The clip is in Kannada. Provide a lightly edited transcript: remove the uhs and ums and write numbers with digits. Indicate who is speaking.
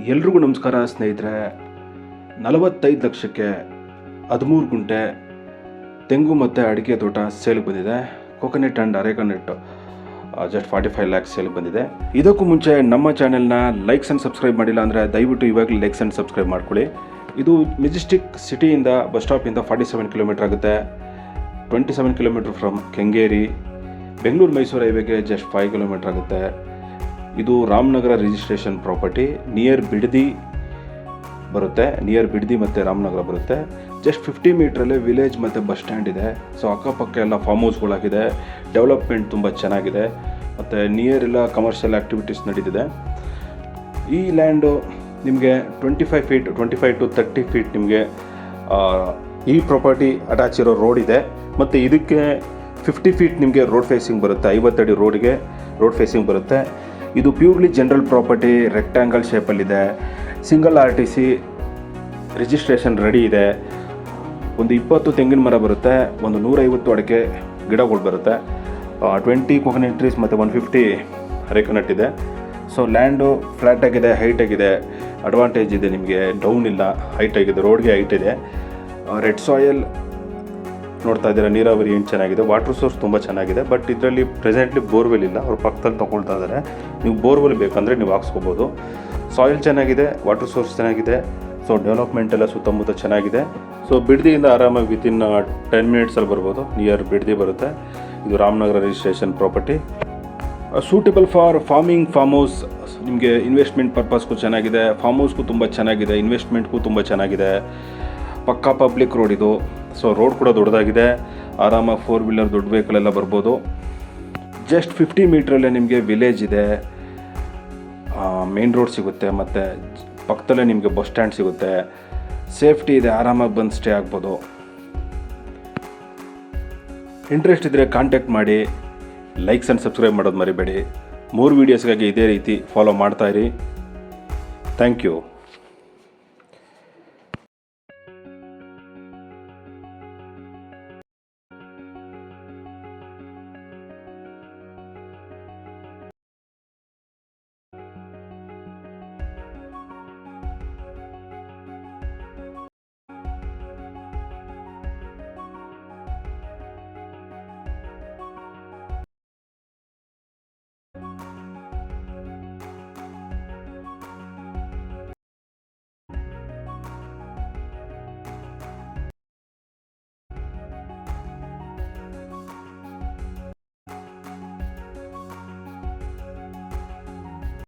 Speaker 1: ಎಲ್ರಿಗೂ ನಮಸ್ಕಾರ ಸ್ನೇಹಿತರೆ. 45 ಲಕ್ಷಕ್ಕೆ 13 ಗುಂಟೆ ತೆಂಗು ಮತ್ತು ಅಡಿಕೆ ತೋಟ ಸೇಲ್ಗೆ ಬಂದಿದೆ. ಕೋಕೋನಟ್ ಆ್ಯಂಡ್ ಅರೇಕಾನಟ್ ಜಸ್ಟ್ 45 ಲ್ಯಾಕ್ಸ್ ಸೇಲ್ಗೆ ಬಂದಿದೆ. ಇದಕ್ಕೂ ಮುಂಚೆ ನಮ್ಮ ಚಾನೆಲ್ನ ಲೈಕ್ಸ್ ಆ್ಯಂಡ್ ಸಬ್ಸ್ಕ್ರೈಬ್ ಮಾಡಿಲ್ಲ ಅಂದರೆ ದಯವಿಟ್ಟು ಇವಾಗಲೇ ಲೈಕ್ಸ್ ಆ್ಯಂಡ್ ಸಬ್ಸ್ಕ್ರೈಬ್ ಮಾಡ್ಕೊಳ್ಳಿ. ಇದು ಮೆಜೆಸ್ಟಿಕ್ ಸಿಟಿಯಿಂದ ಬಸ್ ಸ್ಟಾಪಿಂದ 47 ಕಿಲೋಮೀಟರ್ ಆಗುತ್ತೆ. 27 ಕಿಲೋಮೀಟರ್ ಫ್ರಮ್ ಕೆಂಗೇರಿ. ಬೆಂಗಳೂರು ಮೈಸೂರು ಹೈವೇಗೆ ಜಸ್ಟ್ 5 ಕಿಲೋಮೀಟರ್ ಆಗುತ್ತೆ. ಇದು Ramanagara registration property. Near Bidadi ಬರುತ್ತೆ, ನಿಯರ್ ಬಿಡದಿ ಮತ್ತು ರಾಮನಗರ ಬರುತ್ತೆ. ಜಸ್ಟ್ 50 ಮೀಟ್ರಲ್ಲೇ ವಿಲೇಜ್ ಮತ್ತು ಬಸ್ ಸ್ಟ್ಯಾಂಡ್ ಇದೆ. ಸೊ ಅಕ್ಕಪಕ್ಕ ಎಲ್ಲ ಫಾರ್ಮ್ ಹೌಸ್ಗಳಾಗಿದೆ. ಡೆವಲಪ್ಮೆಂಟ್ ತುಂಬ ಚೆನ್ನಾಗಿದೆ ಮತ್ತು ನಿಯರ್ ಎಲ್ಲ ಕಮರ್ಷಿಯಲ್ ಆ್ಯಕ್ಟಿವಿಟೀಸ್ ನಡೀತಿದೆ. ಈ ಲ್ಯಾಂಡು ನಿಮಗೆ 25 to 30 ಫೀಟ್ ನಿಮಗೆ ಈ ಪ್ರಾಪರ್ಟಿ ಅಟ್ಯಾಚ್ ಇರೋ ರೋಡ್ ಇದೆ. ಮತ್ತು ಇದಕ್ಕೆ 50 ಫೀಟ್ ನಿಮಗೆ ರೋಡ್ ಫೇಸಿಂಗ್ ಬರುತ್ತೆ. 50 ಅಡಿ ರೋಡ್ಗೆ ರೋಡ್ ಫೇಸಿಂಗ್ ಬರುತ್ತೆ. ಇದು ಪ್ಯೂರ್ಲಿ ಜನರಲ್ ಪ್ರಾಪರ್ಟಿ, ರೆಕ್ಟ್ಯಾಂಗಲ್ ಶೇಪಲ್ಲಿದೆ. ಸಿಂಗಲ್ RTC ರಿಜಿಸ್ಟ್ರೇಷನ್ ರೆಡಿ ಇದೆ. ಒಂದು 20 ತೆಂಗಿನ ಮರ ಬರುತ್ತೆ, ಒಂದು 150 ಅಡಿಕೆ ಗಿಡಗಳು ಬರುತ್ತೆ, 20 ಕೋಕೋನಟ್ ಟ್ರೀಸ್ ಮತ್ತು 150 ಅರೇಕಾನಟ್ ಇದೆ. ಸೊ ಲ್ಯಾಂಡು ಫ್ಲ್ಯಾಟ್ ಆಗಿದೆ, ಹೈಟ್ ಆಗಿದೆ. ಅಡ್ವಾಂಟೇಜ್ ಇದೆ ನಿಮಗೆ, ಡೌನ್ ಇಲ್ಲ, ಹೈಟ್ ಆಗಿದೆ, ರೋಡ್ಗೆ ಹೈಟ್ ಇದೆ. ರೆಡ್ ಸಾಯಿಲ್ ನೋಡ್ತಾ ಇದ್ದೀರಾ, ನೀರಾವರಿ ಏನು ಚೆನ್ನಾಗಿದೆ, ವಾಟರ್ ಸೋರ್ಸ್ ತುಂಬ ಚೆನ್ನಾಗಿದೆ. ಬಟ್ ಇದರಲ್ಲಿ ಪ್ರೆಸೆಂಟ್ಲಿ ಬೋರ್ವೆಲ್ ಇಲ್ಲ, ಅವ್ರು ಪಕ್ಕದಲ್ಲಿ ತೊಗೊಳ್ತಾ ಇದ್ದಾರೆ. ನೀವು ಬೋರ್ವೆಲ್ ಬೇಕಂದರೆ ನೀವು ಹಾಕ್ಸ್ಕೋಬೋದು. ಸಾಯಿಲ್ ಚೆನ್ನಾಗಿದೆ, ವಾಟರ್ ಸೋರ್ಸ್ ಚೆನ್ನಾಗಿದೆ. ಸೊ ಡೆವಲಪ್ಮೆಂಟ್ ಎಲ್ಲ ಸುತ್ತಮುತ್ತ ಚೆನ್ನಾಗಿದೆ. ಸೊ ಬಿಡದಿಯಿಂದ ಆರಾಮಾಗಿ ವಿತಿನ್ 10 ಮಿನಿಟ್ಸಲ್ಲಿ ಬರ್ಬೋದು. ನಿಯರ್ ಬಿಡದಿ ಬರುತ್ತೆ. ಇದು Ramanagara registration property. Suitable for farming, farm house. ನಿಮಗೆ ಇನ್ವೆಸ್ಟ್ಮೆಂಟ್ ಪರ್ಪಸ್ಗೂ ಚೆನ್ನಾಗಿದೆ, ಫಾರ್ಮ್ ಹೌಸ್ಗೂ ತುಂಬ ಚೆನ್ನಾಗಿದೆ, ಇನ್ವೆಸ್ಟ್ಮೆಂಟ್ಗೂ ತುಂಬ ಚೆನ್ನಾಗಿದೆ. ಪಕ್ಕಾ ಪಬ್ಲಿಕ್ ರೋಡ್ ಇದು. ಸೊ ರೋಡ್ ಕೂಡ ದೊಡ್ಡದಾಗಿದೆ, ಆರಾಮಾಗಿ 4 ವೀಲರ್ ದೊಡ್ಡ ವೆಹಿಕಲ್ ಬರ್ಬೋದು. ಜಸ್ಟ್ 50 ಮೀಟ್ರಲ್ಲೇ ನಿಮಗೆ ವಿಲೇಜ್ ಇದೆ, ಮೇನ್ ರೋಡ್ ಸಿಗುತ್ತೆ, ಮತ್ತು ಪಕ್ಕದಲ್ಲೇ ನಿಮಗೆ ಬಸ್ ಸ್ಟ್ಯಾಂಡ್ ಸಿಗುತ್ತೆ. ಸೇಫ್ಟಿ ಇದೆ, ಆರಾಮಾಗಿ ಬಂದು ಸ್ಟೇ ಆಗ್ಬೋದು. ಇಂಟ್ರೆಸ್ಟ್ ಇದ್ದರೆ ಕಾಂಟ್ಯಾಕ್ಟ್ ಮಾಡಿ. ಲೈಕ್ಸ್ ಆ್ಯಂಡ್ ಸಬ್ಸ್ಕ್ರೈಬ್ ಮಾಡೋದು ಮರಿಬೇಡಿ. 3 ವೀಡಿಯೋಸ್ಗಾಗಿ ಇದೇ ರೀತಿ ಫಾಲೋ ಮಾಡ್ತಾಯಿರಿ. Thank you.